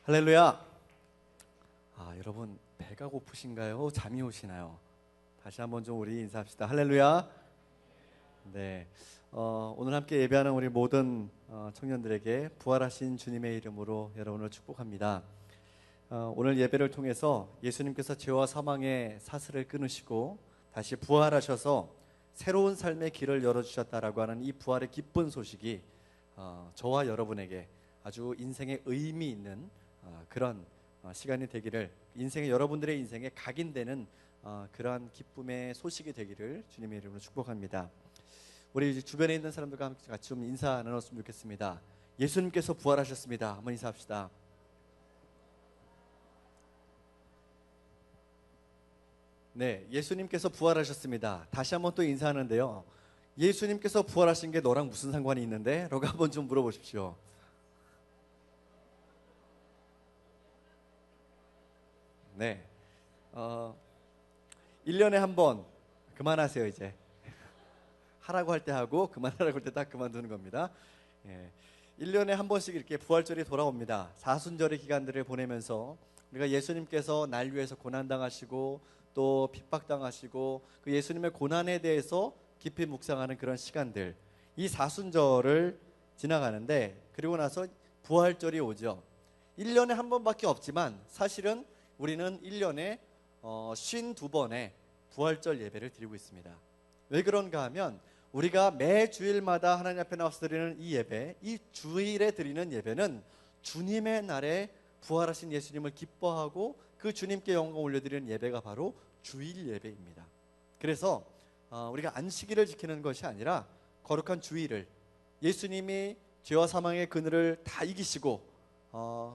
할렐루야. 여러분 배가 고프신가요? 잠이 오시나요? 다시 한번 좀 우리 인사합시다. 할렐루야. 네. 오늘 함께 예배하는 우리 모든 청년들에게 부활하신 주님의 이름으로 여러분을 축복합니다. 오늘 예배를 통해서 예수님께서 죄와 사망의 사슬을 끊으시고 다시 부활하셔서 새로운 삶의 길을 열어주셨다라고 하는 이 부활의 기쁜 소식이 저와 여러분에게 아주 인생의 의미 있는 그런 시간이 되기를, 여러분들의 인생에 각인되는 그러한 기쁨의 소식이 되기를 주님의 이름으로 축복합니다. 우리 주변에 있는 사람들과 같이 좀 인사 나눴으면 좋겠습니다. 예수님께서 부활하셨습니다. 한번 인사합시다. 네, 예수님께서 부활하셨습니다. 다시 한번 또 인사하는데요, 예수님께서 부활하신 게 너랑 무슨 상관이 있는데? 라고 한번 좀 물어보십시오. 네, 1년에 한 번 그만하세요. 이제 하라고 할 때 하고 그만하라고 할 때 딱 그만두는 겁니다. 1년에 한 번씩 이렇게 부활절이 돌아옵니다. 사순절의 기간들을 보내면서 우리가 예수님께서 날 위해서 고난당하시고 또 핍박당하시고 그 예수님의 고난에 대해서 깊이 묵상하는 그런 시간들, 이 사순절을 지나가는데, 그리고 나서 부활절이 오죠. 1년에 한 번밖에 없지만 사실은 우리는 1년에 52번의 부활절 예배를 드리고 있습니다. 왜 그런가 하면 우리가 매 주일마다 하나님 앞에 나와서 드리는 이 예배, 이 주일에 드리는 예배는 주님의 날에 부활하신 예수님을 기뻐하고 그 주님께 영광 올려드리는 예배가 바로 주일 예배입니다. 그래서 우리가 안식일을 지키는 것이 아니라 거룩한 주일을, 예수님이 죄와 사망의 그늘을 다 이기시고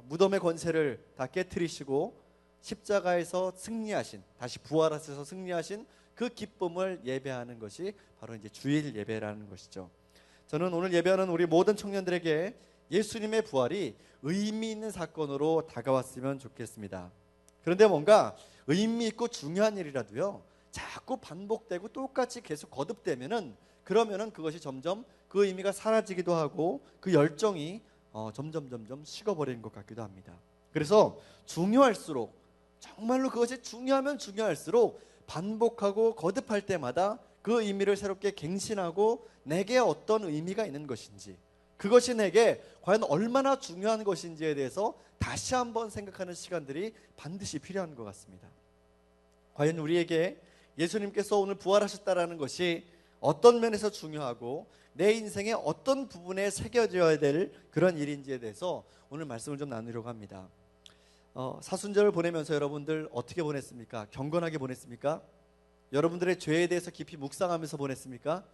무덤의 권세를 다 깨트리시고 십자가에서 승리하신, 다시 부활하셔서 승리하신 그 기쁨을 예배하는 것이 바로 이제 주일 예배라는 것이죠. 저는 오늘 예배하는 우리 모든 청년들에게 예수님의 부활이 의미 있는 사건으로 다가왔으면 좋겠습니다. 그런데 뭔가 의미 있고 중요한 일이라도요, 자꾸 반복되고 똑같이 계속 거듭되면은, 그러면은 그것이 점점 그 의미가 사라지기도 하고 그 열정이 점점 식어버리는 것 같기도 합니다. 그래서 중요할수록, 정말로 그것이 중요하면 중요할수록 반복하고 거듭할 때마다 그 의미를 새롭게 갱신하고 내게 어떤 의미가 있는 것인지, 그것이 내게 과연 얼마나 중요한 것인지에 대해서 다시 한번 생각하는 시간들이 반드시 필요한 것 같습니다. 과연 우리에게 예수님께서 오늘 부활하셨다라는 것이 어떤 면에서 중요하고 내 인생의 어떤 부분에 새겨져야 될 그런 일인지에 대해서 오늘 말씀을 좀 나누려고 합니다. 사순절을 보내면서 여러분들 어떻게 보냈습니까? 경건하게 보냈습니까? 여러분들의 죄에 대해서 깊이 묵상하면서 보냈습니까?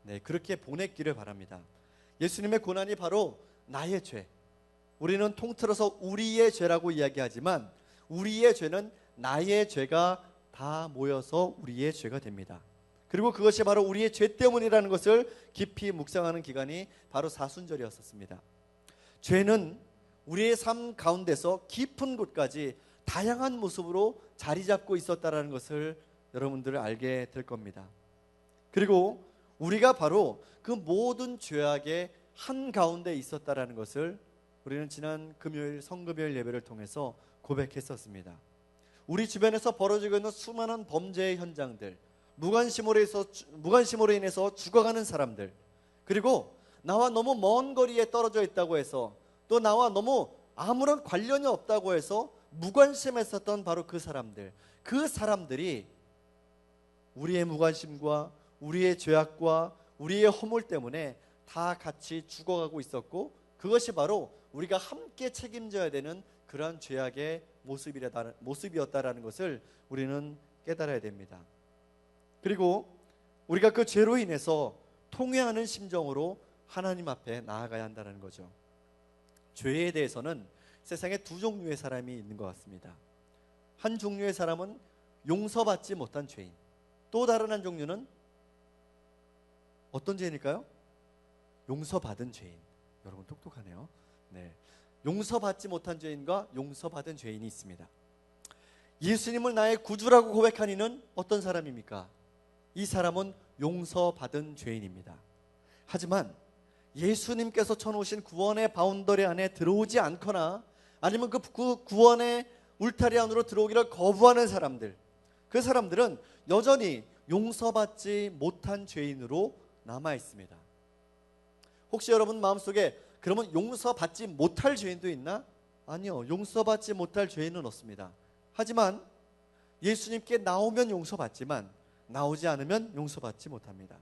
네, 그렇게 보냈기를 바랍니다. 예수님의 고난이 바로 나의 죄, 우리는 통틀어서 우리의 죄라고 이야기하지만 우리의 죄는 나의 죄가 다 모여서 우리의 죄가 됩니다. 그리고 그것이 바로 우리의 죄 때문이라는 것을 깊이 묵상하는 기간이 바로 사순절이었습니다. 죄는 우리의 삶 가운데서 깊은 곳까지 다양한 모습으로 자리 잡고 있었다는 것을 여러분들 알게 될 겁니다. 그리고 우리가 바로 그 모든 죄악의 한가운데 있었다는 것을 우리는 지난 금요일 성금요일 예배를 통해서 고백했었습니다. 우리 주변에서 벌어지고 있는 수많은 범죄의 현장들, 무관심으로 인해서 죽어가는 사람들, 그리고 나와 너무 먼 거리에 떨어져 있다고 해서, 또 나와 너무 아무런 관련이 없다고 해서 무관심했었던 바로 그 사람들이 우리의 무관심과 우리의 죄악과 우리의 허물 때문에 다 같이 죽어가고 있었고, 그것이 바로 우리가 함께 책임져야 되는 그러한 죄악의 모습이었다라는 것을 우리는 깨달아야 됩니다. 그리고 우리가 그 죄로 인해서 통회하는 심정으로 하나님 앞에 나아가야 한다는 거죠. 죄에 대해서는 세상에 두 종류의 사람이 있는 것 같습니다. 한 종류의 사람은 용서받지 못한 죄인, 또 다른 한 종류는 어떤 죄인일까요? 용서받은 죄인. 여러분 똑똑하네요. 네, 용서받지 못한 죄인과 용서받은 죄인이 있습니다. 예수님을 나의 구주라고 고백한 이는 어떤 사람입니까? 이 사람은 용서받은 죄인입니다. 하지만 예수님께서 쳐놓으신 구원의 바운더리 안에 들어오지 않거나 아니면 그 구원의 울타리 안으로 들어오기를 거부하는 사람들, 그 사람들은 여전히 용서받지 못한 죄인으로 남아 있습니다. 혹시 여러분 마음속에 그러면 용서받지 못할 죄인도 있나? 아니요, 용서받지 못할 죄인은 없습니다. 하지만 예수님께 나오면 용서받지만 나오지 않으면 용서받지 못합니다.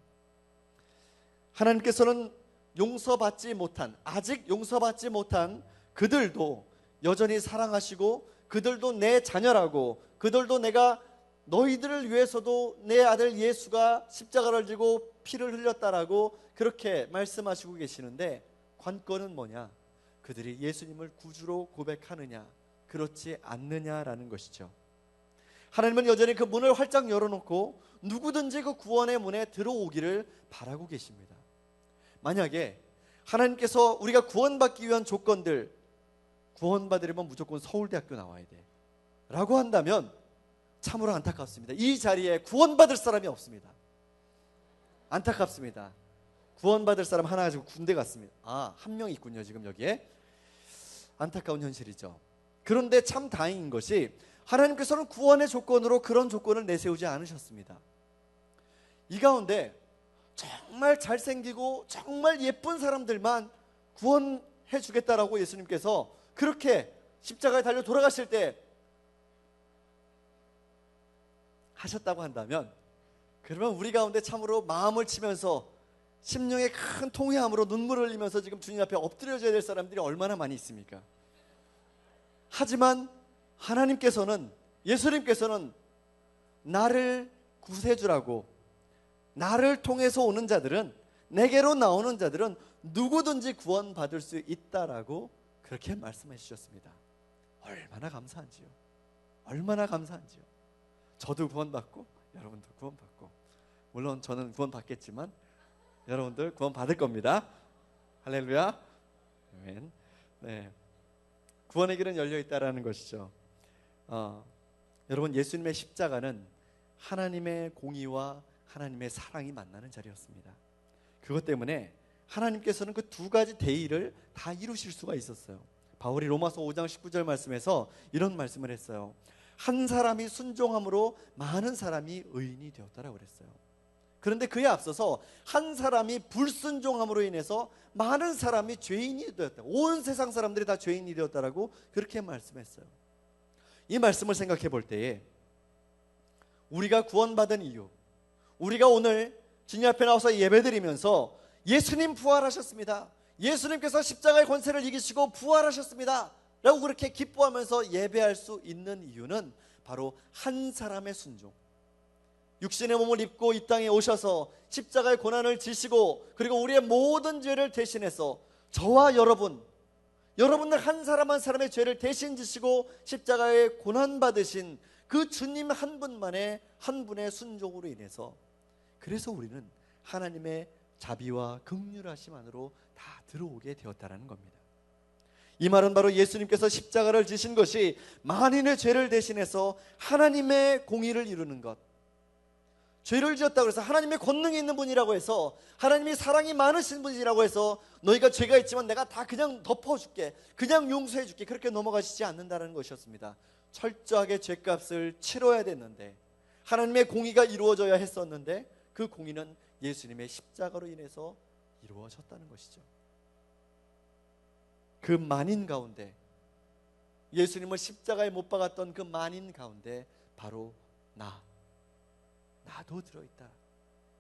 하나님께서는 용서받지 못한, 아직 용서받지 못한 그들도 여전히 사랑하시고, 그들도 내 자녀라고, 그들도 내가 너희들을 위해서도 내 아들 예수가 십자가를 지고 피를 흘렸다라고 그렇게 말씀하시고 계시는데, 관건은 뭐냐? 그들이 예수님을 구주로 고백하느냐, 그렇지 않느냐라는 것이죠. 하나님은 여전히 그 문을 활짝 열어놓고 누구든지 그 구원의 문에 들어오기를 바라고 계십니다. 만약에 하나님께서 우리가 구원받기 위한 조건들, 구원받으려면 무조건 서울대학교 나와야 돼 라고 한다면 참으로 안타깝습니다. 이 자리에 구원받을 사람이 없습니다. 안타깝습니다. 구원받을 사람 하나 가지고 군대 갔습니다. 한 명 있군요 지금 여기에. 안타까운 현실이죠. 그런데 참 다행인 것이 하나님께서는 구원의 조건으로 그런 조건을 내세우지 않으셨습니다. 이 가운데 정말 잘생기고 정말 예쁜 사람들만 구원해 주겠다라고 예수님께서 그렇게 십자가에 달려 돌아가실 때 하셨다고 한다면, 그러면 우리 가운데 참으로 마음을 치면서 심령의 큰 통회함으로 눈물을 흘리면서 지금 주님 앞에 엎드려져야 될 사람들이 얼마나 많이 있습니까? 하지만 하나님께서는, 예수님께서는 나를 구세주라고, 나를 통해서 오는 자들은, 내게로 나오는 자들은 누구든지 구원받을 수 있다라고 그렇게 말씀해 주셨습니다. 얼마나 감사한지요. 얼마나 감사한지요. 저도 구원받고 여러분도 구원받고, 물론 저는 구원받겠지만 여러분들 구원받을 겁니다. 할렐루야. 아멘. 네. 구원의 길은 열려 있다라는 것이죠. 여러분, 예수님의 십자가는 하나님의 공의와 하나님의 사랑이 만나는 자리였습니다. 그것 때문에 하나님께서는 그 두 가지 대의를 다 이루실 수가 있었어요. 바울이 로마서 5장 19절 말씀에서 이런 말씀을 했어요. 한 사람이 순종함으로 많은 사람이 의인이 되었다라고 그랬어요. 그런데 그에 앞서서 한 사람이 불순종함으로 인해서 많은 사람이 죄인이 되었다. 온 세상 사람들이 다 죄인이 되었다라고 그렇게 말씀했어요. 이 말씀을 생각해 볼 때에 우리가 구원받은 이유, 우리가 오늘 주님 앞에 나와서 예배드리면서 예수님 부활하셨습니다, 예수님께서 십자가의 권세를 이기시고 부활하셨습니다 라고 그렇게 기뻐하면서 예배할 수 있는 이유는 바로 한 사람의 순종, 육신의 몸을 입고 이 땅에 오셔서 십자가의 고난을 지시고 그리고 우리의 모든 죄를 대신해서 저와 여러분들 한 사람 한 사람의 죄를 대신 지시고 십자가에 고난받으신 그 주님 한 분만의, 한 분의 순종으로 인해서, 그래서 우리는 하나님의 자비와 긍휼하심 안으로 다 들어오게 되었다는 겁니다. 이 말은 바로 예수님께서 십자가를 지신 것이 만인의 죄를 대신해서 하나님의 공의를 이루는 것, 죄를 지었다고 해서 하나님의 권능이 있는 분이라고 해서, 하나님이 사랑이 많으신 분이라고 해서 너희가 죄가 있지만 내가 다 그냥 덮어줄게, 그냥 용서해줄게, 그렇게 넘어가시지 않는다는 것이었습니다. 철저하게 죄값을 치러야 됐는데, 하나님의 공의가 이루어져야 했었는데, 그 공의는 예수님의 십자가로 인해서 이루어졌다는 것이죠. 그 만인 가운데, 예수님을 십자가에 못 박았던 그 만인 가운데 바로 나도 들어있다,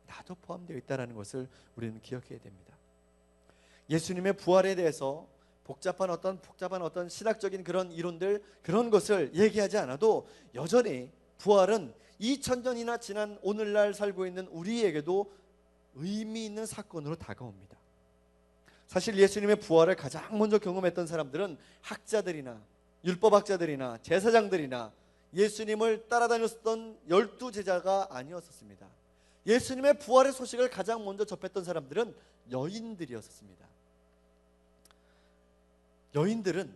나도 포함되어 있다는 것을 우리는 기억해야 됩니다. 예수님의 부활에 대해서 복잡한 어떤 신학적인 그런 이론들, 그런 것을 얘기하지 않아도 여전히 부활은 2000년이나 지난 오늘날 살고 있는 우리에게도 의미 있는 사건으로 다가옵니다. 사실 예수님의 부활을 가장 먼저 경험했던 사람들은 학자들이나 율법학자들이나 제사장들이나 예수님을 따라다녔던 12제자가 아니었습니다. 예수님의 부활의 소식을 가장 먼저 접했던 사람들은 여인들이었습니다. 여인들은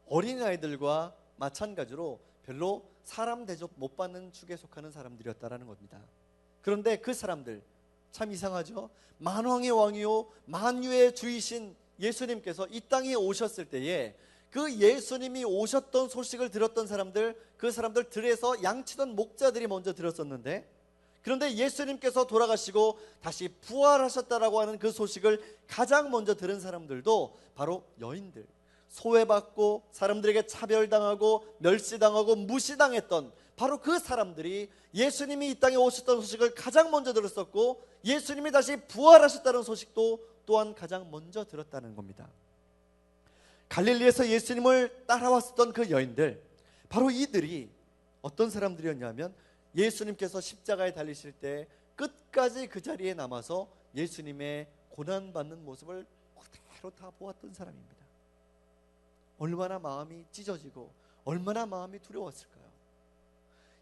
어린아이들과 마찬가지로 별로 사람 대접 못 받는 축에 속하는 사람들이었다는 겁니다. 그런데 그 사람들, 참 이상하죠? 만왕의 왕이요 만유의 주이신 예수님께서 이 땅에 오셨을 때에 그 예수님이 오셨던 소식을 들었던 사람들, 그 사람들 들에서 양치던 목자들이 먼저 들었었는데, 그런데 예수님께서 돌아가시고 다시 부활하셨다라고 하는 그 소식을 가장 먼저 들은 사람들도 바로 여인들, 소외받고 사람들에게 차별당하고 멸시당하고 무시당했던 바로 그 사람들이 예수님이 이 땅에 오셨던 소식을 가장 먼저 들었었고, 예수님이 다시 부활하셨다는 소식도 또한 가장 먼저 들었다는 겁니다. 갈릴리에서 예수님을 따라왔었던 그 여인들, 바로 이들이 어떤 사람들이었냐면 예수님께서 십자가에 달리실 때 끝까지 그 자리에 남아서 예수님의 고난받는 모습을 그대로 다 보았던 사람입니다. 얼마나 마음이 찢어지고 얼마나 마음이 두려웠을까요?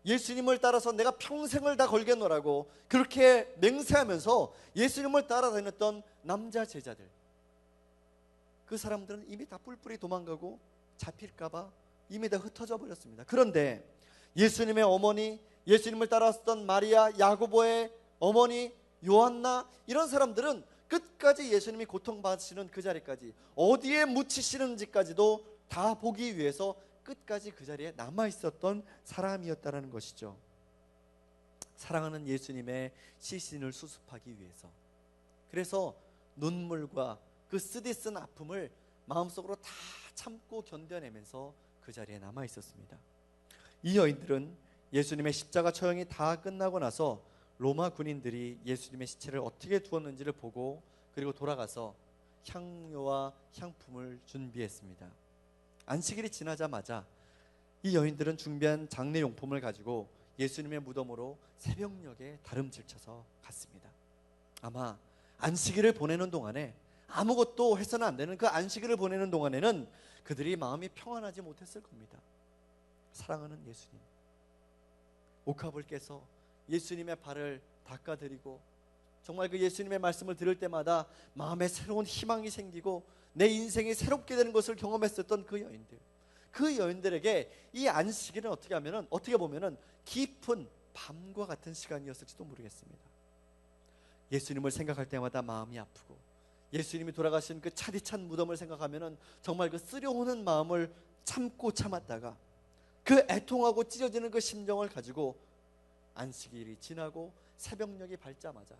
예수님을 따라서 내가 평생을 다 걸겠노라고 그렇게 맹세하면서 예수님을 따라다녔던 남자 제자들, 그 사람들은 이미 다 뿔뿔이 도망가고 잡힐까봐 이미 다 흩어져 버렸습니다. 그런데 예수님의 어머니, 예수님을 따라왔던 마리아, 야고보의 어머니, 요한나, 이런 사람들은 끝까지 예수님이 고통받으시는 그 자리까지, 어디에 묻히시는지까지도 다 보기 위해서 끝까지 그 자리에 남아있었던 사람이었다는 것이죠. 사랑하는 예수님의 시신을 수습하기 위해서. 그래서 눈물과 그 쓰디쓴 아픔을 마음속으로 다 참고 견뎌내면서 그 자리에 남아있었습니다. 이 여인들은 예수님의 십자가 처형이 다 끝나고 나서 로마 군인들이 예수님의 시체를 어떻게 두었는지를 보고, 그리고 돌아가서 향료와 향품을 준비했습니다. 안식일이 지나자마자 이 여인들은 준비한 장례용품을 가지고 예수님의 무덤으로 새벽녘에 다름질쳐서 갔습니다. 아마 안식일을 보내는 동안에, 아무것도 해서는 안 되는 그 안식일을 보내는 동안에는 그들이 마음이 평안하지 못했을 겁니다. 사랑하는 예수님, 옥합을 깨서 예수님의 발을 닦아드리고, 정말 그 예수님의 말씀을 들을 때마다 마음에 새로운 희망이 생기고 내 인생이 새롭게 되는 것을 경험했었던 그 여인들, 그 여인들에게 이 안식일은 어떻게 보면은 깊은 밤과 같은 시간이었을지도 모르겠습니다. 예수님을 생각할 때마다 마음이 아프고, 예수님이 돌아가신 그 차디찬 무덤을 생각하면은 정말 그 쓰려오는 마음을 참고 참았다가 그 애통하고 찢어지는 그 심정을 가지고 안식일이 지나고 새벽녘이 밝자마자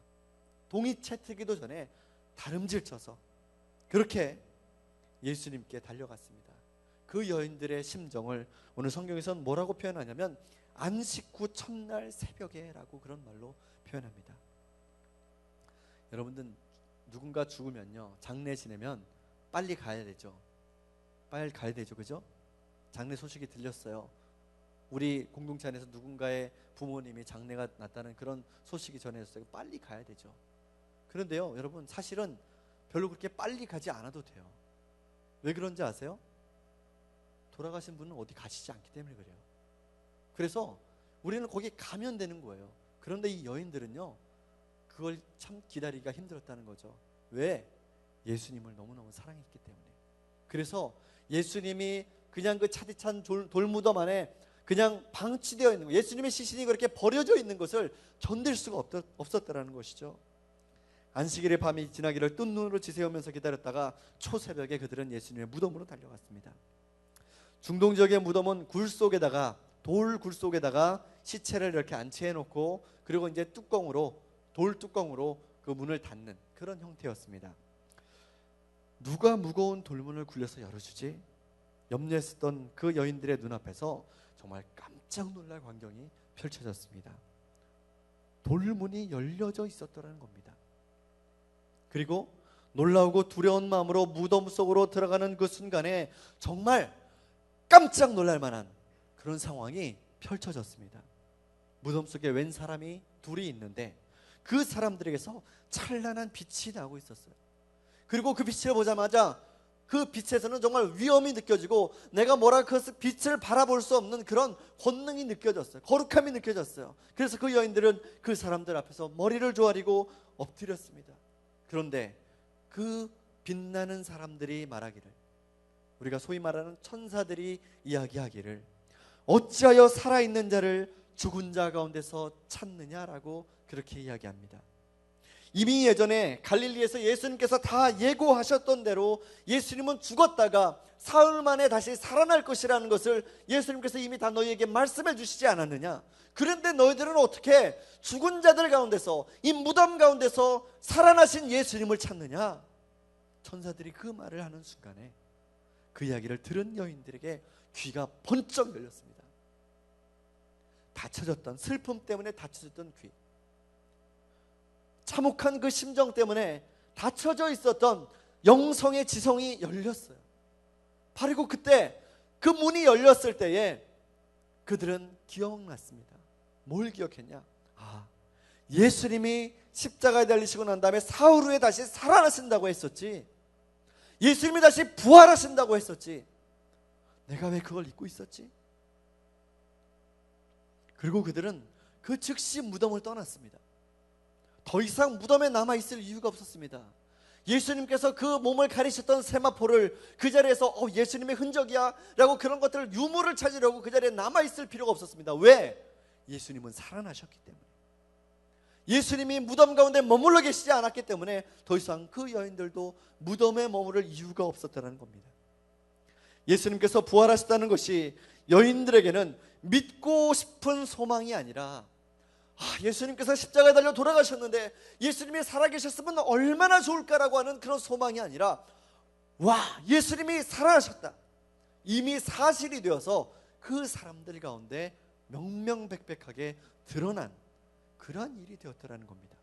동이 채 트기도 전에 다름질쳐서 그렇게 예수님께 달려갔습니다. 그 여인들의 심정을 오늘 성경에서는 뭐라고 표현하냐면 안식 후 첫날 새벽에 라고 그런 말로 표현합니다. 여러분들 누군가 죽으면요, 장례 지내면 빨리 가야 되죠. 빨리 가야 되죠, 그죠? 장례 소식이 들렸어요. 우리 공동체 안에서 누군가의 부모님이 장례가 났다는 그런 소식이 전해졌어요. 빨리 가야 되죠. 그런데요, 여러분, 사실은 별로 그렇게 빨리 가지 않아도 돼요. 왜 그런지 아세요? 돌아가신 분은 어디 가시지 않기 때문에 그래요. 그래서 우리는 거기 가면 되는 거예요. 그런데 이 여인들은요, 그걸 참 기다리기가 힘들었다는 거죠. 왜? 예수님을 너무너무 사랑했기 때문에. 그래서 예수님이 그냥 그 차디찬 돌무덤 안에 그냥 방치되어 있는 거, 예수님의 시신이 그렇게 버려져 있는 것을 견딜 수가 없었다라는 것이죠. 안식일의 밤이 지나기를 뜬 눈으로 지새우면서 기다렸다가 초새벽에 그들은 예수님의 무덤으로 달려갔습니다. 중동 지역의 무덤은 돌 굴 속에다가 시체를 이렇게 안치해 놓고, 그리고 이제 돌 뚜껑으로 그 문을 닫는 그런 형태였습니다. 누가 무거운 돌문을 굴려서 열어주지? 염려했었던 그 여인들의 눈앞에서 정말 깜짝 놀랄 광경이 펼쳐졌습니다. 돌문이 열려져 있었더라는 겁니다. 그리고 놀라우고 두려운 마음으로 무덤 속으로 들어가는 그 순간에 정말 깜짝 놀랄 만한 그런 상황이 펼쳐졌습니다. 무덤 속에 웬 사람이 둘이 있는데 그 사람들에게서 찬란한 빛이 나고 있었어요. 그리고 그 빛을 보자마자 그 빛에서는 정말 위험이 느껴지고 내가 그 빛을 바라볼 수 없는 그런 권능이 느껴졌어요. 거룩함이 느껴졌어요. 그래서 그 여인들은 그 사람들 앞에서 머리를 조아리고 엎드렸습니다. 그런데 그 빛나는 사람들이 말하기를, 우리가 소위 말하는 천사들이 이야기하기를, 어찌하여 살아있는 자를 죽은 자 가운데서 찾느냐라고 그렇게 이야기합니다. 이미 예전에 갈릴리에서 예수님께서 다 예고하셨던 대로 예수님은 죽었다가 사흘 만에 다시 살아날 것이라는 것을 예수님께서 이미 다 너희에게 말씀해 주시지 않았느냐? 그런데 너희들은 어떻게 죽은 자들 가운데서, 이 무덤 가운데서 살아나신 예수님을 찾느냐? 천사들이 그 말을 하는 순간에 그 이야기를 들은 여인들에게 귀가 번쩍 열렸습니다. 닫혀졌던, 슬픔 때문에 닫혀졌던 귀, 참혹한 그 심정 때문에 닫혀져 있었던 영성의 지성이 열렸어요. 바로 그때 그 문이 열렸을 때에 그들은 기억났습니다. 뭘 기억했냐? 예수님이 십자가에 달리시고 난 다음에 사흘 후에 다시 살아나신다고 했었지. 예수님이 다시 부활하신다고 했었지. 내가 왜 그걸 잊고 있었지? 그리고 그들은 그 즉시 무덤을 떠났습니다. 더 이상 무덤에 남아있을 이유가 없었습니다. 예수님께서 그 몸을 가리셨던 세마포를 그 자리에서 예수님의 흔적이야 라고 그런 것들을 유물을 찾으려고 그 자리에 남아있을 필요가 없었습니다. 왜? 예수님은 살아나셨기 때문에. 예수님이 무덤 가운데 머물러 계시지 않았기 때문에 더 이상 그 여인들도 무덤에 머무를 이유가 없었다는 겁니다. 예수님께서 부활하셨다는 것이 여인들에게는 믿고 싶은 소망이 아니라 예수님께서 십자가에 달려 돌아가셨는데 예수님이 살아계셨으면 얼마나 좋을까라고 하는 그런 소망이 아니라, 예수님이 살아나셨다, 이미 사실이 되어서 그 사람들 가운데 명명백백하게 드러난 그러한 일이 되었다는 겁니다.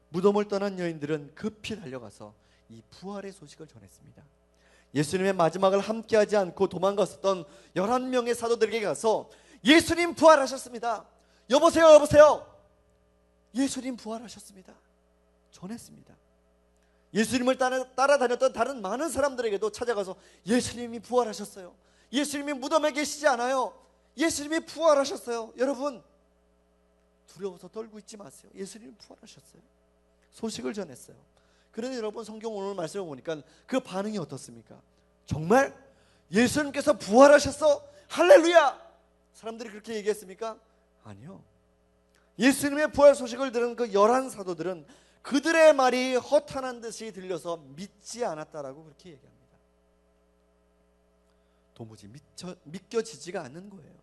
무덤을 떠난 여인들은 급히 달려가서 이 부활의 소식을 전했습니다. 예수님의 마지막을 함께하지 않고 도망갔었던 11명의 사도들에게 가서 예수님 부활하셨습니다, 여보세요, 예수님 부활하셨습니다 전했습니다. 예수님을 따라다녔던 다른 많은 사람들에게도 찾아가서 예수님이 부활하셨어요, 예수님이 무덤에 계시지 않아요, 예수님이 부활하셨어요. 여러분, 두려워서 떨고 있지 마세요. 예수님이 부활하셨어요. 소식을 전했어요. 그런데 여러분, 성경 오늘 말씀을 보니까 그 반응이 어떻습니까? 정말 예수님께서 부활하셨어? 할렐루야! 사람들이 그렇게 얘기했습니까? 아니요. 예수님의 부활 소식을 들은 그 11사도들은 그들의 말이 허탄한 듯이 들려서 믿지 않았다라고 그렇게 얘기합니다. 도무지 믿겨지지가 않는 거예요.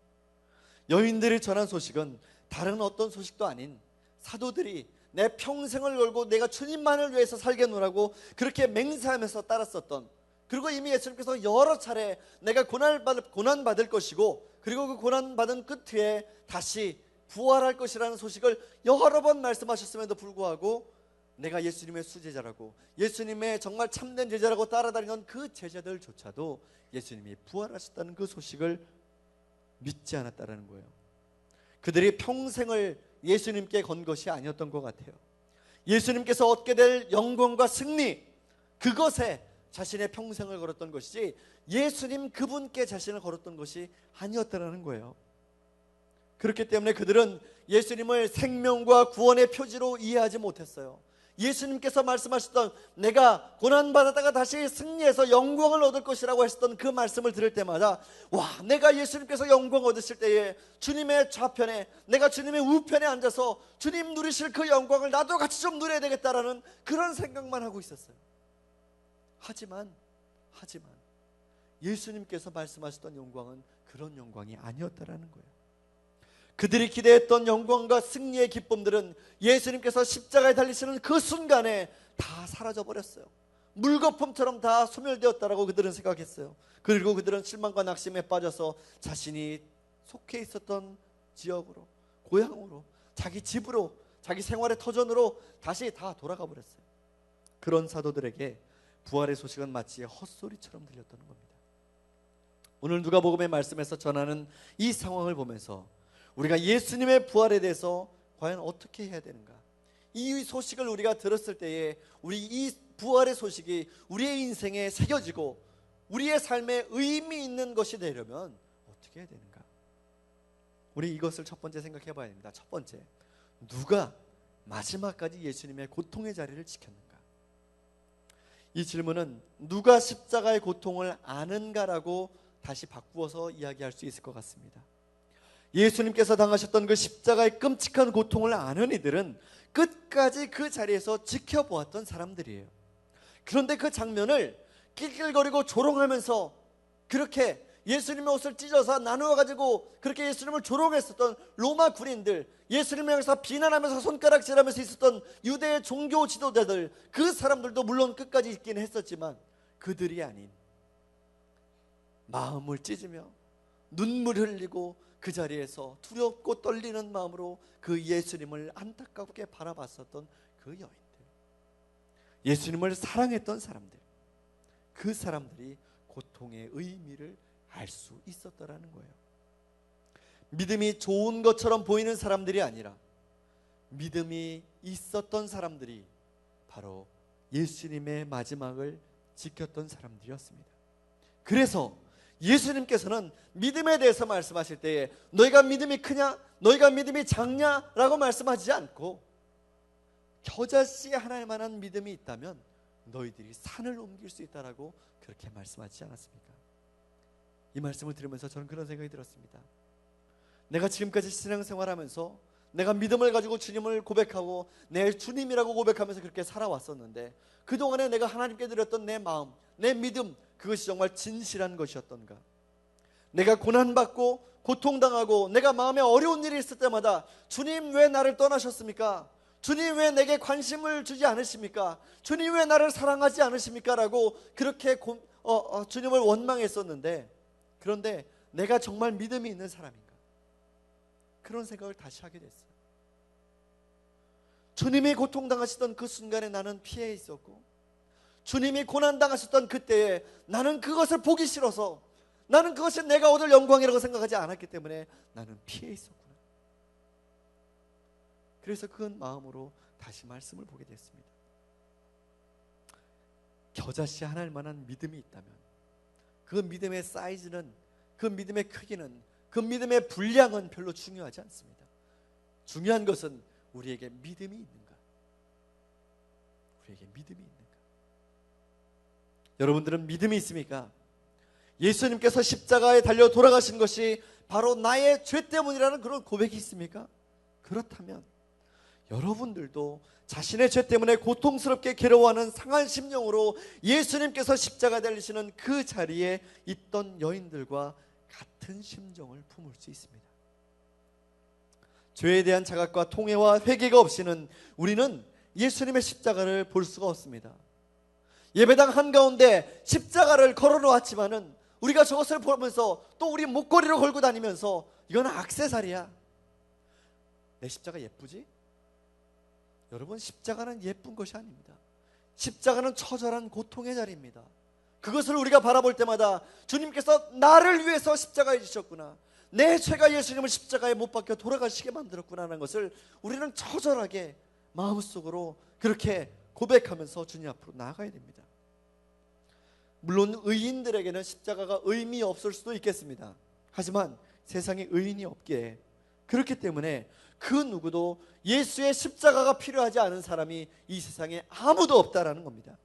여인들이 전한 소식은 다른 어떤 소식도 아닌, 사도들이 내 평생을 걸고 내가 주님만을 위해서 살겠노라고 그렇게 맹세하면서 따랐었던, 그리고 이미 예수님께서 여러 차례 내가 고난받을 것이고 그리고 그 고난받은 끝에 다시 부활할 것이라는 소식을 여러 번 말씀하셨음에도 불구하고 내가 예수님의 수제자라고, 예수님의 정말 참된 제자라고 따라다니던 그 제자들조차도 예수님이 부활하셨다는 그 소식을 믿지 않았다는 거예요. 그들이 평생을 예수님께 건 것이 아니었던 것 같아요. 예수님께서 얻게 될 영광과 승리, 그것에 자신의 평생을 걸었던 것이지 예수님 그분께 자신을 걸었던 것이 아니었다는 거예요. 그렇기 때문에 그들은 예수님을 생명과 구원의 표지로 이해하지 못했어요. 예수님께서 말씀하셨던 내가 고난받았다가 다시 승리해서 영광을 얻을 것이라고 하셨던 그 말씀을 들을 때마다, 내가 예수님께서 영광 얻으실 때에 주님의 좌편에, 내가 주님의 우편에 앉아서 주님 누리실 그 영광을 나도 같이 좀 누려야 되겠다라는 그런 생각만 하고 있었어요. 하지만 예수님께서 말씀하셨던 영광은 그런 영광이 아니었다라는 거예요. 그들이 기대했던 영광과 승리의 기쁨들은 예수님께서 십자가에 달리시는 그 순간에 다 사라져버렸어요. 물거품처럼 다 소멸되었다라고 그들은 생각했어요. 그리고 그들은 실망과 낙심에 빠져서 자신이 속해 있었던 지역으로, 고향으로, 자기 집으로, 자기 생활의 터전으로 다시 다 돌아가 버렸어요. 그런 사도들에게 부활의 소식은 마치 헛소리처럼 들렸다는 겁니다. 오늘 누가복음의 말씀에서 전하는 이 상황을 보면서 우리가 예수님의 부활에 대해서 과연 어떻게 해야 되는가, 이 소식을 우리가 들었을 때에 우리 이 부활의 소식이 우리의 인생에 새겨지고 우리의 삶에 의미 있는 것이 되려면 어떻게 해야 되는가, 우리 이것을 첫 번째 생각해 봐야 됩니다. 첫 번째, 누가 마지막까지 예수님의 고통의 자리를 지켰는가? 이 질문은 누가 십자가의 고통을 아는가라고 다시 바꾸어서 이야기할 수 있을 것 같습니다. 예수님께서 당하셨던 그 십자가의 끔찍한 고통을 아는 이들은 끝까지 그 자리에서 지켜보았던 사람들이에요. 그런데 그 장면을 낄낄거리고 조롱하면서 그렇게 예수님의 옷을 찢어서 나누어 가지고 그렇게 예수님을 조롱했었던 로마 군인들, 예수님을 향해서 비난하면서 손가락질하면서 있었던 유대의 종교 지도자들, 그 사람들도 물론 끝까지 있긴 했었지만 그들이 아닌 마음을 찢으며 눈물 흘리고 그 자리에서 두렵고 떨리는 마음으로 그 예수님을 안타깝게 바라봤었던 그 여인들, 예수님을 사랑했던 사람들, 그 사람들이 고통의 의미를 알 수 있었다라는 거예요. 믿음이 좋은 것처럼 보이는 사람들이 아니라 믿음이 있었던 사람들이 바로 예수님의 마지막을 지켰던 사람들이었습니다. 그래서 예수님께서는 믿음에 대해서 말씀하실 때에 너희가 믿음이 크냐, 너희가 믿음이 작냐라고 말씀하지 않고 겨자씨 하나일 만한 믿음이 있다면 너희들이 산을 옮길 수 있다라고 그렇게 말씀하지 않았습니까? 이 말씀을 들으면서 저는 그런 생각이 들었습니다. 내가 지금까지 신앙생활하면서 내가 믿음을 가지고 주님을 고백하고 내 주님이라고 고백하면서 그렇게 살아왔었는데 그동안에 내가 하나님께 드렸던 내 마음, 내 믿음, 그것이 정말 진실한 것이었던가? 내가 고난받고 고통당하고 내가 마음에 어려운 일이 있을 때마다 주님 왜 나를 떠나셨습니까? 주님 왜 내게 관심을 주지 않으십니까? 주님 왜 나를 사랑하지 않으십니까? 라고 그렇게 주님을 원망했었는데, 그런데 내가 정말 믿음이 있는 사람인가? 그런 생각을 다시 하게 됐어요. 주님이 고통당하시던 그 순간에 나는 피해 있었고, 주님이 고난당하셨던 그때에 나는 그것을 보기 싫어서, 나는 그것이 내가 얻을 영광이라고 생각하지 않았기 때문에 나는 피해 있었구나. 그래서 그 마음으로 다시 말씀을 보게 됐습니다. 겨자씨 하나일 만한 믿음이 있다면 그 믿음의 사이즈는, 그 믿음의 크기는, 그 믿음의 분량은 별로 중요하지 않습니다. 중요한 것은 우리에게 믿음이 있는가? 우리에게 믿음이 있는가? 여러분들은 믿음이 있습니까? 예수님께서 십자가에 달려 돌아가신 것이 바로 나의 죄 때문이라는 그런 고백이 있습니까? 그렇다면 여러분들도 자신의 죄 때문에 고통스럽게 괴로워하는 상한 심령으로 예수님께서 십자가에 달리시는 그 자리에 있던 여인들과 같은 심정을 품을 수 있습니다. 죄에 대한 자각과 통회와 회개가 없이는 우리는 예수님의 십자가를 볼 수가 없습니다. 예배당 한가운데 십자가를 걸어놓았지만은 우리가 저것을 보면서 또 우리 목걸이로 걸고 다니면서 이건 액세서리야. 내 십자가 예쁘지? 여러분, 십자가는 예쁜 것이 아닙니다. 십자가는 처절한 고통의 자리입니다. 그것을 우리가 바라볼 때마다 주님께서 나를 위해서 십자가에 지셨구나, 내 죄가 예수님을 십자가에 못 박혀 돌아가시게 만들었구나 하는 것을 우리는 처절하게 마음속으로 그렇게 고백하면서 주님 앞으로 나아가야 됩니다. 물론 의인들에게는 십자가가 의미 없을 수도 있겠습니다. 하지만 세상에 의인이 없기에, 그렇기 때문에 그 누구도 예수의 십자가가 필요하지 않은 사람이 이 세상에 아무도 없다라는 겁니다.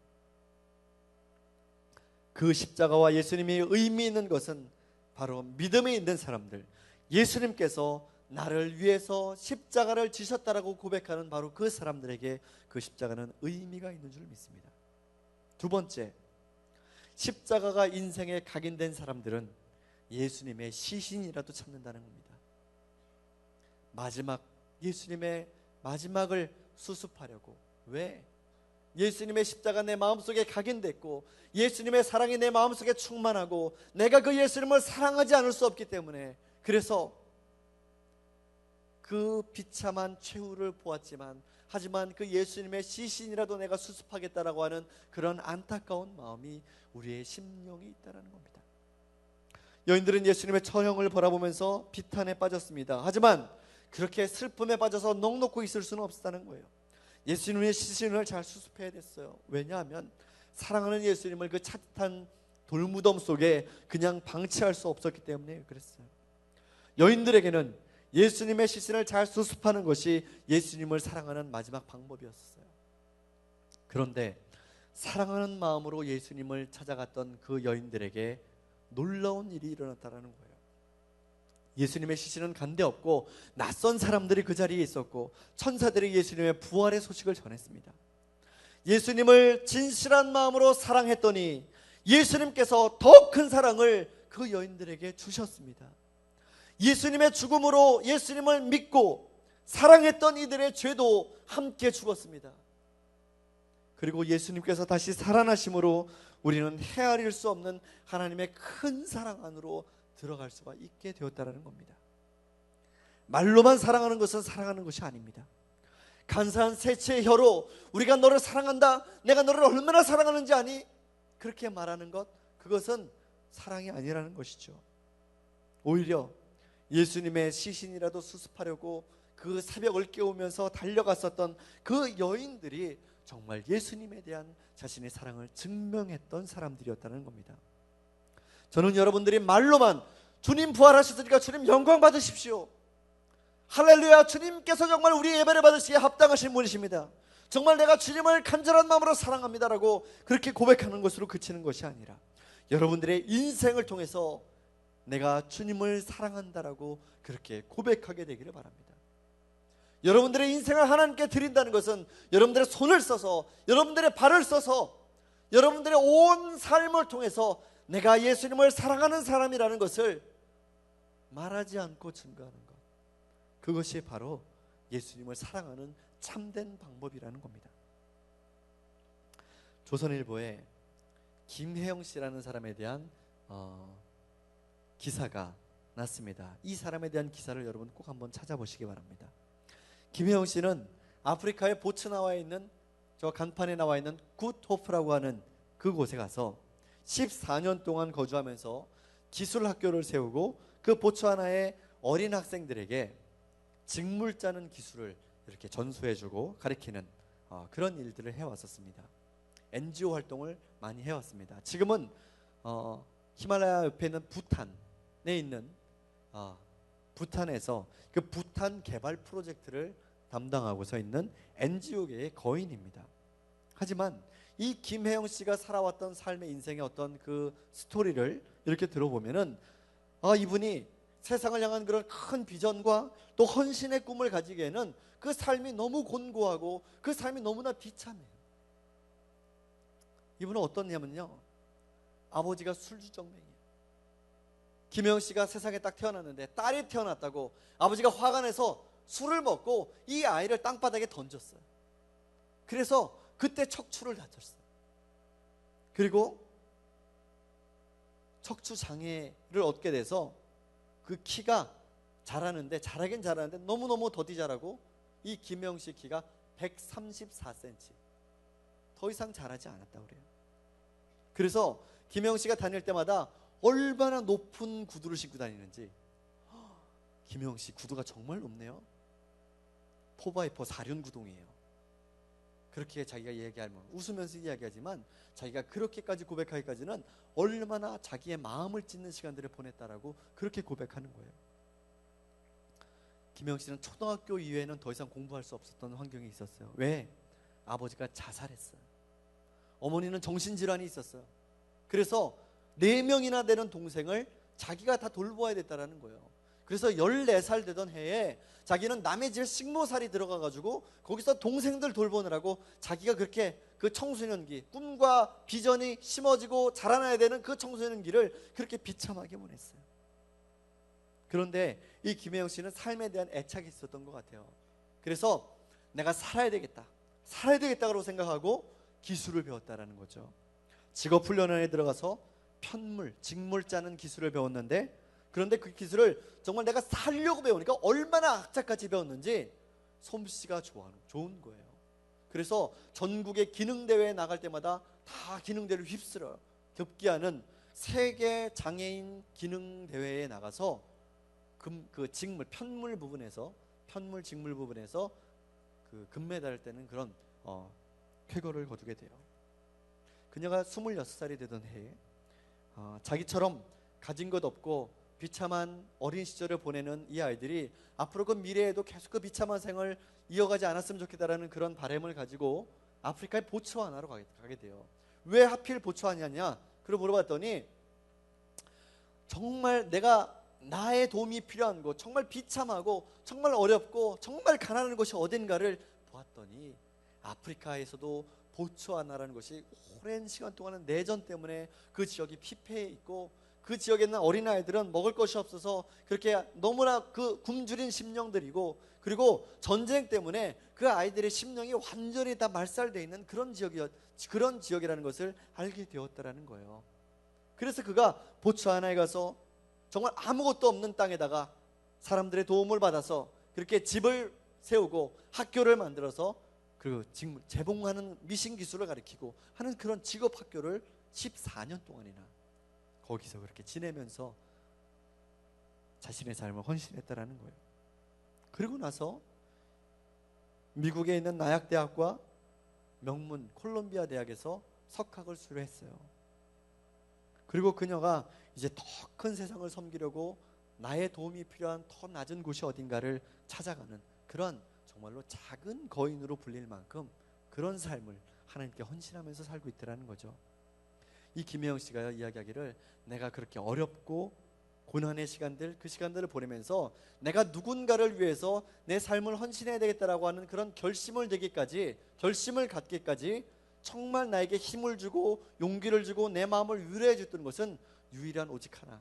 그 십자가와 예수님이 의미 있는 것은 바로 믿음이 있는 사람들, 예수님께서 나를 위해서 십자가를 지셨다라고 고백하는 바로 그 사람들에게 그 십자가는 의미가 있는 줄 믿습니다. 두 번째, 십자가가 인생에 각인된 사람들은 예수님의 시신이라도 찾는다는 겁니다. 예수님의 마지막을 수습하려고. 왜? 예수님의 십자가 내 마음속에 각인됐고 예수님의 사랑이 내 마음속에 충만하고 내가 그 예수님을 사랑하지 않을 수 없기 때문에, 그래서 그 비참한 최후를 보았지만 하지만 그 예수님의 시신이라도 내가 수습하겠다라고 하는 그런 안타까운 마음이 우리의 심령에 있다는 겁니다. 여인들은 예수님의 처형을 바라보면서 비탄에 빠졌습니다. 하지만 그렇게 슬픔에 빠져서 넋놓고 있을 수는 없었다는 거예요. 예수님의 시신을 잘 수습해야 됐어요. 왜냐하면 사랑하는 예수님을 그 차뜻한 돌무덤 속에 그냥 방치할 수 없었기 때문에 그랬어요. 여인들에게는 예수님의 시신을 잘 수습하는 것이 예수님을 사랑하는 마지막 방법이었어요. 그런데 사랑하는 마음으로 예수님을 찾아갔던 그 여인들에게 놀라운 일이 일어났다는 거예요. 예수님의 시신은 간 데 없고 낯선 사람들이 그 자리에 있었고 천사들이 예수님의 부활의 소식을 전했습니다. 예수님을 진실한 마음으로 사랑했더니 예수님께서 더 큰 사랑을 그 여인들에게 주셨습니다. 예수님의 죽음으로 예수님을 믿고 사랑했던 이들의 죄도 함께 죽었습니다. 그리고 예수님께서 다시 살아나심으로 우리는 헤아릴 수 없는 하나님의 큰 사랑 안으로 들어갈 수가 있게 되었다는 겁니다. 말로만 사랑하는 것은 사랑하는 것이 아닙니다. 간사한 세치의 혀로 우리가 너를 사랑한다, 내가 너를 얼마나 사랑하는지 아니? 그렇게 말하는 것, 그것은 사랑이 아니라는 것이죠. 오히려 예수님의 시신이라도 수습하려고 그 새벽을 깨우면서 달려갔었던 그 여인들이 정말 예수님에 대한 자신의 사랑을 증명했던 사람들이었다는 겁니다. 저는 여러분들이 말로만 주님 부활하셨으니까 주님 영광 받으십시오, 할렐루야, 주님께서 정말 우리 예배를 받으시기에 합당하신 분이십니다, 정말 내가 주님을 간절한 마음으로 사랑합니다라고 그렇게 고백하는 것으로 그치는 것이 아니라 여러분들의 인생을 통해서 내가 주님을 사랑한다라고 그렇게 고백하게 되기를 바랍니다. 여러분들의 인생을 하나님께 드린다는 것은 여러분들의 손을 써서, 여러분들의 발을 써서, 여러분들의 온 삶을 통해서 내가 예수님을 사랑하는 사람이라는 것을 말하지 않고 증거하는 것, 그것이 바로 예수님을 사랑하는 참된 방법이라는 겁니다. 조선일보에 김혜영 씨라는 사람에 대한 기사가 났습니다. 이 사람에 대한 기사를 여러분 꼭 한번 찾아보시기 바랍니다. 김혜영 씨는 아프리카의 보츠나와에 있는 저 간판에 나와 있는 굿호프라고 하는 그곳에 가서 14년 동안 거주하면서 기술학교를 세우고 그 보츠와나의 어린 학생들에게 직물 짜는 기술을 이렇게 전수해주고 가르치는 그런 일들을 해왔었습니다. NGO 활동을 많이 해왔습니다. 지금은 히말라야 옆에 있는 부탄에 있는 부탄에서 그 부탄 개발 프로젝트를 담당하고서 있는 NGO계의 거인입니다. 하지만 이 김혜영 씨가 살아왔던 삶의 인생의 어떤 그 스토리를 이렇게 들어보면은 이분이 세상을 향한 그런 큰 비전과 또 헌신의 꿈을 가지기에는 그 삶이 너무 곤고하고 그 삶이 너무나 비참해요. 이분은 어떻냐면요, 아버지가 술주정뱅이에요. 김혜영 씨가 세상에 딱 태어났는데 딸이 태어났다고 아버지가 화가 내서 술을 먹고 이 아이를 땅바닥에 던졌어요. 그래서 그때 척추를 다쳤어요. 그리고 척추 장애를 얻게 돼서 그 키가 자라긴 자라는데 너무너무 더디 자라고 이 김혜영 씨 키가 134cm, 더 이상 자라지 않았다고 그래요. 그래서 김혜영 씨가 다닐 때마다 얼마나 높은 구두를 신고 다니는지, 김혜영 씨 구두가 정말 높네요. 4x4 사륜 구동이에요. 그렇게 자기가 얘기하면 웃으면서 이야기하지만 자기가 그렇게까지 고백하기까지는 얼마나 자기의 마음을 찢는 시간들을 보냈다라고 그렇게 고백하는 거예요. 김혜영 씨는 초등학교 이후에는 더 이상 공부할 수 없었던 환경이 있었어요. 왜? 아버지가 자살했어요. 어머니는 정신질환이 있었어요. 그래서 4명이나 되는 동생을 자기가 다 돌보아야 됐다라는 거예요. 그래서 14살 되던 해에 자기는 남의 집 식모살이 들어가가지고 거기서 동생들 돌보느라고 자기가 그렇게 그 청소년기, 꿈과 비전이 심어지고 자라나야 되는 그 청소년기를 그렇게 비참하게 보냈어요. 그런데 이 김혜영 씨는 삶에 대한 애착이 있었던 것 같아요. 그래서 내가 살아야 되겠다고 생각하고 기술을 배웠다라는 거죠. 직업훈련원에 들어가서 직물 짜는 기술을 배웠는데, 그런데 그 기술을 정말 내가 살려고 배우니까 얼마나 악착같이 배웠는지 솜씨가 좋은 거예요. 그래서 전국의 기능대회에 나갈 때마다 다 기능대회를 휩쓸어요. 급기야는 세계 장애인 기능대회에 나가서 그 편물 직물 부분에서 그 금메달을 따는 그런 쾌거를 거두게 돼요. 그녀가 26살이 되던 해에 자기처럼 가진 것 없고 비참한 어린 시절을 보내는 이 아이들이 앞으로 그 미래에도 계속 그 비참한 생을 이어가지 않았으면 좋겠다라는 그런 바람을 가지고 아프리카의 보츠와나로 가게 돼요. 왜 하필 보츠와나냐? 그걸 물어봤더니 정말 내가 나의 도움이 필요한 곳, 정말 비참하고 정말 어렵고 정말 가난한 곳이 어딘가를 보았더니 아프리카에서도 보츠와나라는 것이 오랜 시간 동안은 내전 때문에 그 지역이 피폐해 있고, 그 지역에 있는 어린아이들은 먹을 것이 없어서 그렇게 너무나 그 굶주린 심령들이고, 그리고 전쟁 때문에 그 아이들의 심령이 완전히 다 말살되어 있는 그런 지역이라는 것을 알게 되었다라는 거예요. 그래서 그가 보츠와나에 가서 정말 아무것도 없는 땅에다가 사람들의 도움을 받아서 그렇게 집을 세우고 학교를 만들어서 그 재봉하는 미신 기술을 가르치고 하는 그런 직업 학교를 14년 동안이나 거기서 그렇게 지내면서 자신의 삶을 헌신했다라는 거예요. 그리고 나서 미국에 있는 나약대학과 명문 콜롬비아 대학에서 석학을 수료했어요. 그리고 그녀가 이제 더 큰 세상을 섬기려고 나의 도움이 필요한 더 낮은 곳이 어딘가를 찾아가는 그런 정말로 작은 거인으로 불릴 만큼 그런 삶을 하나님께 헌신하면서 살고 있더라는 거죠. 이 김혜영 씨가 이야기하기를, 내가 그렇게 어렵고 고난의 시간들, 그 시간들을 보내면서 내가 누군가를 위해서 내 삶을 헌신해야 되겠다라고 하는 그런 결심을 갖기까지 정말 나에게 힘을 주고 용기를 주고 내 마음을 위로해 줬던 것은 유일한 오직 하나,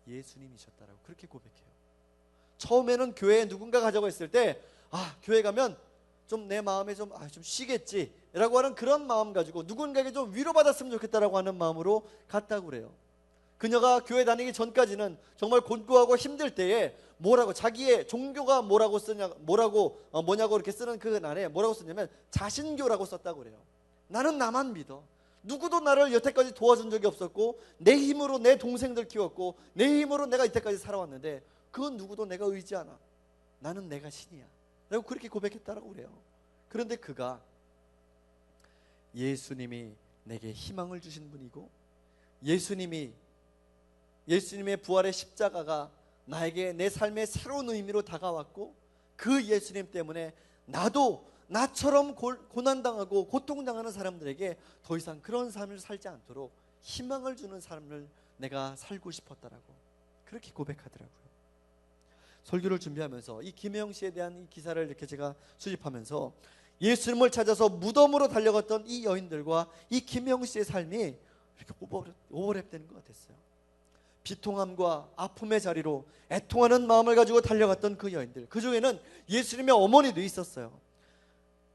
예수님이셨다라고 그렇게 고백해요. 처음에는 교회에 누군가 가자고 했을 때, 교회 가면 좀 내 마음에 좀 쉬겠지 라고 하는 그런 마음 가지고 누군가에게 좀 위로받았으면 좋겠다라고 하는 마음으로 갔다고 그래요. 그녀가 교회 다니기 전까지는 정말 곤고하고 힘들 때에 자기의 종교가 뭐냐고 이렇게 쓰는 그 날에 뭐라고 썼냐면 자신교라고 썼다고 그래요. 나는 나만 믿어. 누구도 나를 여태까지 도와준 적이 없었고, 내 힘으로 내 동생들 키웠고, 내 힘으로 내가 이때까지 살아왔는데 그 누구도 내가 의지 않아. 나는 내가 신이야 라고 그렇게 고백했다라고 그래요. 그런데 그가 예수님이 내게 희망을 주신 분이고, 예수님의 부활의 십자가가 나에게 내 삶의 새로운 의미로 다가왔고, 그 예수님 때문에 나도 나처럼 고난당하고 고통당하는 사람들에게 더 이상 그런 삶을 살지 않도록 희망을 주는 삶을 내가 살고 싶었다라고 그렇게 고백하더라고요. 설교를 준비하면서 이 김혜영 씨에 대한 이 기사를 이렇게 제가 수집하면서 예수님을 찾아서 무덤으로 달려갔던 이 여인들과 이 김혜영 씨의 삶이 이렇게 오버랩되는 것 같았어요. 비통함과 아픔의 자리로 애통하는 마음을 가지고 달려갔던 그 여인들, 그 중에는 예수님의 어머니도 있었어요.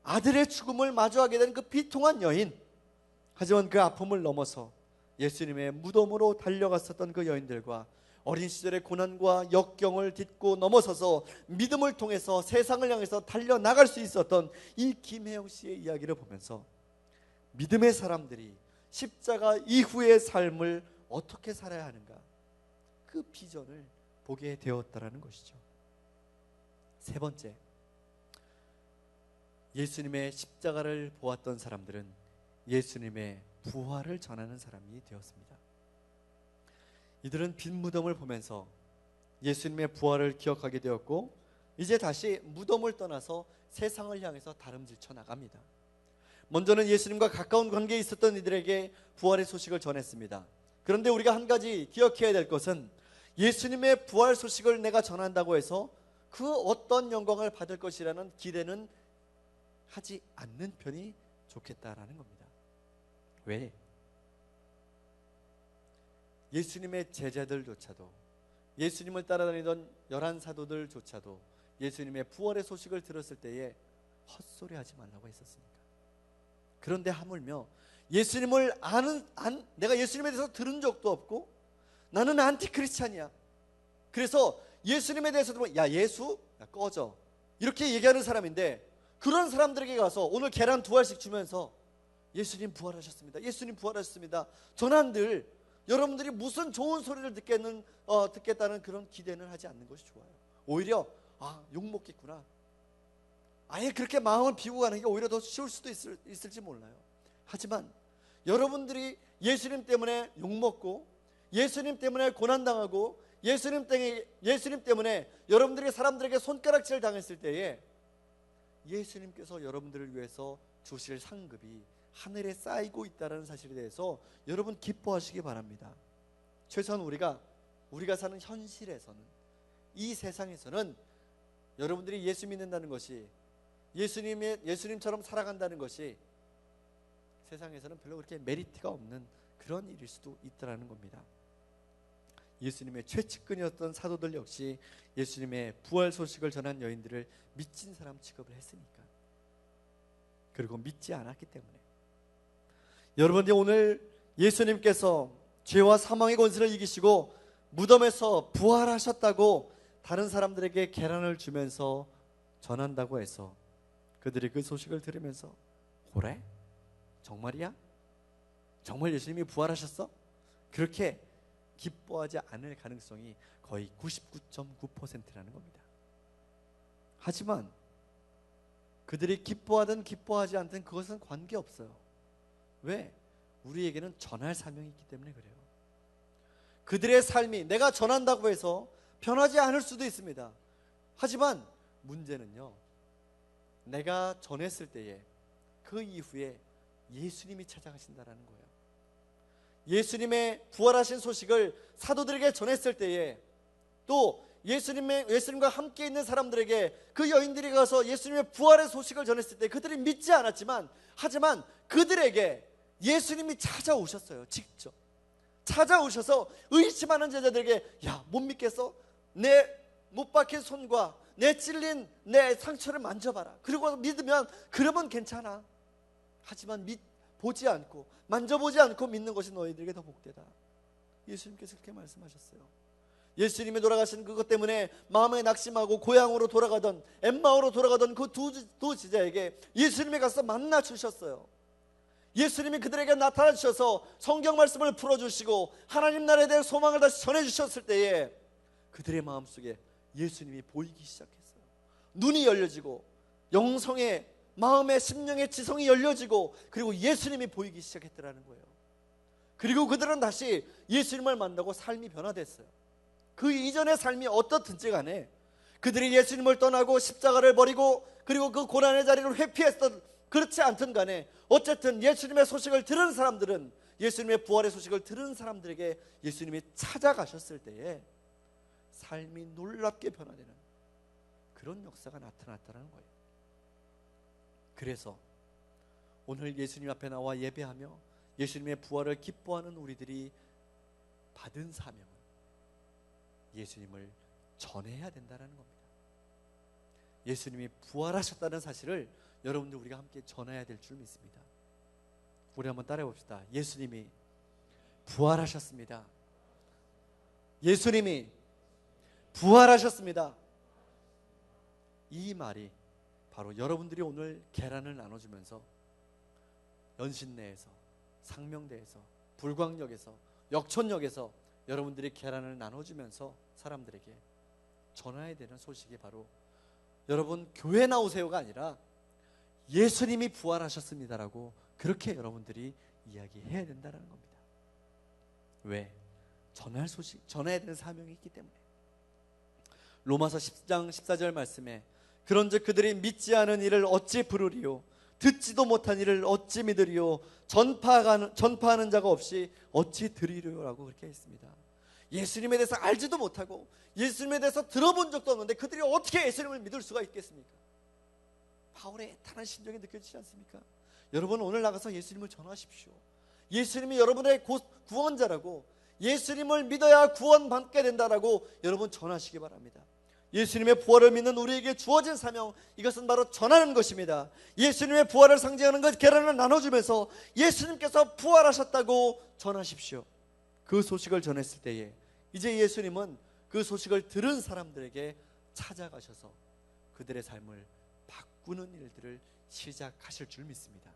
아들의 죽음을 마주하게 된 그 비통한 여인, 하지만 그 아픔을 넘어서 예수님의 무덤으로 달려갔었던 그 여인들과 어린 시절의 고난과 역경을 딛고 넘어서서 믿음을 통해서 세상을 향해서 달려나갈 수 있었던 이 김혜영 씨의 이야기를 보면서 믿음의 사람들이 십자가 이후의 삶을 어떻게 살아야 하는가, 그 비전을 보게 되었다라는 것이죠. 세 번째, 예수님의 십자가를 보았던 사람들은 예수님의 부활을 전하는 사람이 되었습니다. 이들은 빈 무덤을 보면서 예수님의 부활을 기억하게 되었고, 이제 다시 무덤을 떠나서 세상을 향해서 다름질쳐 나갑니다. 먼저는 예수님과 가까운 관계에 있었던 이들에게 부활의 소식을 전했습니다. 그런데 우리가 한 가지 기억해야 될 것은, 예수님의 부활 소식을 내가 전한다고 해서 그 어떤 영광을 받을 것이라는 기대는 하지 않는 편이 좋겠다라는 겁니다. 왜? 예수님의 제자들조차도, 예수님을 따라다니던 11사도들조차도 예수님의 부활의 소식을 들었을 때에 헛소리하지 말라고 했었으니까. 그런데 하물며 예수님을 내가 예수님에 대해서 들은 적도 없고 나는 안티크리스찬이야, 그래서 예수님에 대해서 들으면 야 예수? 야 꺼져, 이렇게 얘기하는 사람인데, 그런 사람들에게 가서 오늘 계란 2알씩 주면서 예수님 부활하셨습니다, 예수님 부활하셨습니다 전한들, 여러분들이 무슨 좋은 소리를 듣겠다는 그런 기대는 하지 않는 것이 좋아요. 오히려 욕먹겠구나, 아예 그렇게 마음을 비우고 가는 게 오히려 더 쉬울 수도 있을지 몰라요. 하지만 여러분들이 예수님 때문에 욕먹고, 예수님 때문에 고난당하고, 예수님 때문에 여러분들이 사람들에게 손가락질 당했을 때에 예수님께서 여러분들을 위해서 주실 상급이 하늘에 쌓이고 있다는 사실에 대해서 여러분 기뻐하시기 바랍니다. 최소한 우리가 우리가 사는 현실에서는, 이 세상에서는 여러분들이 예수 믿는다는 것이, 예수님처럼 살아간다는 것이 세상에서는 별로 그렇게 메리트가 없는 그런 일일 수도 있다는 겁니다. 예수님의 최측근이었던 사도들 역시 예수님의 부활 소식을 전한 여인들을 믿진 사람 취급을 했으니까, 그리고 믿지 않았기 때문에. 여러분들이 오늘 예수님께서 죄와 사망의 권세를 이기시고 무덤에서 부활하셨다고 다른 사람들에게 계란을 주면서 전한다고 해서 그들이 그 소식을 들으면서 그래? 정말이야? 정말 예수님이 부활하셨어? 그렇게 기뻐하지 않을 가능성이 거의 99.9%라는 겁니다. 하지만 그들이 기뻐하든 기뻐하지 않든 그것은 관계없어요. 왜? 우리에게는 전할 사명이 있기 때문에 그래요. 그들의 삶이 내가 전한다고 해서 변하지 않을 수도 있습니다. 하지만 문제는요, 내가 전했을 때에 그 이후에 예수님이 찾아가신다라는 거예요. 예수님의 부활하신 소식을 사도들에게 전했을 때에, 또 예수님과 함께 있는 사람들에게 그 여인들이 가서 예수님의 부활의 소식을 전했을 때 그들이 믿지 않았지만, 하지만 그들에게 예수님이 찾아오셨어요. 직접 찾아오셔서 의심하는 제자들에게, 야, 못 믿겠어? 내 못 박힌 손과 내 찔린 내 상처를 만져봐라. 그리고 믿으면, 그러면 괜찮아. 하지만 보지 않고 만져보지 않고 믿는 것이 너희들에게 더 복되다. 예수님께서 그렇게 말씀하셨어요. 예수님이 돌아가신 그것 때문에 마음에 낙심하고 고향으로 돌아가던, 엠마오로 돌아가던 그 두 제자에게 예수님이 가서 만나 주셨어요. 예수님이 그들에게 나타나 주셔서 성경 말씀을 풀어주시고 하나님 나라에 대한 소망을 다시 전해주셨을 때에 그들의 마음속에 예수님이 보이기 시작했어요. 눈이 열려지고 영성의, 마음의, 심령의 지성이 열려지고, 그리고 예수님이 보이기 시작했더라는 거예요. 그리고 그들은 다시 예수님을 만나고 삶이 변화됐어요. 그 이전의 삶이 어떻든지 간에 그들이 예수님을 떠나고 십자가를 버리고 그리고 그 고난의 자리를 회피했던, 그렇지 않든 간에 어쨌든 예수님의 소식을 들은 사람들은, 예수님의 부활의 소식을 들은 사람들에게 예수님이 찾아가셨을 때에 삶이 놀랍게 변화되는 그런 역사가 나타났다는 거예요. 그래서 오늘 예수님 앞에 나와 예배하며 예수님의 부활을 기뻐하는 우리들이 받은 사명은 예수님을 전해야 된다는 겁니다. 예수님이 부활하셨다는 사실을 여러분들 우리가 함께 전해야 될 줄 믿습니다. 우리 한번 따라해 봅시다. 예수님이 부활하셨습니다. 예수님이 부활하셨습니다. 이 말이 바로 여러분들이 오늘 계란을 나눠주면서 연신내에서, 상명대에서, 불광역에서, 역촌역에서 여러분들이 계란을 나눠주면서 사람들에게 전해야 되는 소식이 바로, 여러분 교회 나오세요가 아니라 예수님이 부활하셨습니다라고 그렇게 여러분들이 이야기해야 된다는 겁니다. 왜? 전할 소식, 전해야 되는 사명이 있기 때문에. 로마서 10장 14절 말씀에 그런즉 그들이 믿지 않은 이를 어찌 부르리요, 듣지도 못한 이를 어찌 믿으리요, 전파하는 자가 없이 어찌 들으리요라고 그렇게 했습니다. 예수님에 대해서 알지도 못하고 예수님에 대해서 들어본 적도 없는데 그들이 어떻게 예수님을 믿을 수가 있겠습니까? 바울의 애탄한 심정이 느껴지지 않습니까? 여러분 오늘 나가서 예수님을 전하십시오. 예수님이 여러분의 구원자라고, 예수님을 믿어야 구원받게 된다라고 여러분 전하시기 바랍니다. 예수님의 부활을 믿는 우리에게 주어진 사명, 이것은 바로 전하는 것입니다. 예수님의 부활을 상징하는 것, 계란을 나눠주면서 예수님께서 부활하셨다고 전하십시오. 그 소식을 전했을 때에 이제 예수님은 그 소식을 들은 사람들에게 찾아가셔서 그들의 삶을 바꾸는 일들을 시작하실 줄 믿습니다.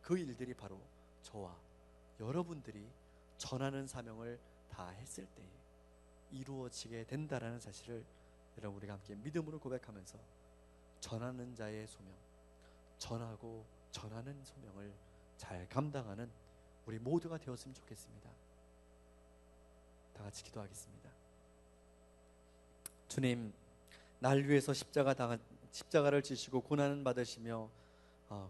그 일들이 바로 저와 여러분들이 전하는 사명을 다 했을 때에 이루어지게 된다라는 사실을 여러분 우리가 함께 믿음으로 고백하면서 전하는 자의 소명, 전하고 전하는 소명을 잘 감당하는 우리 모두가 되었으면 좋겠습니다. 다 같이 기도하겠습니다. 주님, 날 위해서 십자가를 지시고 고난을 받으시며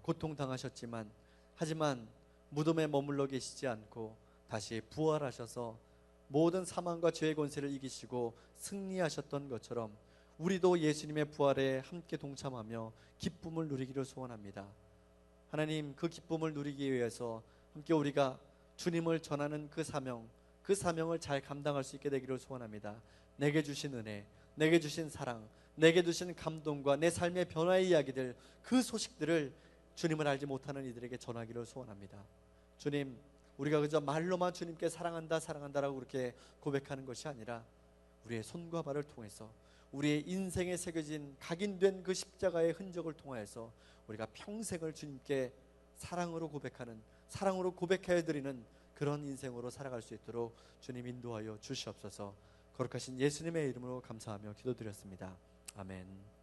고통당하셨지만, 하지만 무덤에 머물러 계시지 않고 다시 부활하셔서 모든 사망과 죄의 권세를 이기시고 승리하셨던 것처럼 우리도 예수님의 부활에 함께 동참하며 기쁨을 누리기를 소원합니다. 하나님, 그 기쁨을 누리기 위해서 함께 우리가 주님을 전하는 그 사명을 잘 감당할 수 있게 되기를 소원합니다. 내게 주신 은혜, 내게 주신 사랑, 내게 주신 감동과 내 삶의 변화의 이야기들, 그 소식들을 주님을 알지 못하는 이들에게 전하기를 소원합니다. 주님, 우리가 그저 말로만 주님께 사랑한다 사랑한다라고 그렇게 고백하는 것이 아니라 우리의 손과 발을 통해서, 우리의 인생에 새겨진 각인된 그 십자가의 흔적을 통하여서 우리가 평생을 주님께 사랑으로 고백하는, 사랑으로 고백하여 드리는 그런 인생으로 살아갈 수 있도록 주님 인도하여 주시옵소서. 거룩하신 예수님의 이름으로 감사하며 기도드렸습니다. 아멘.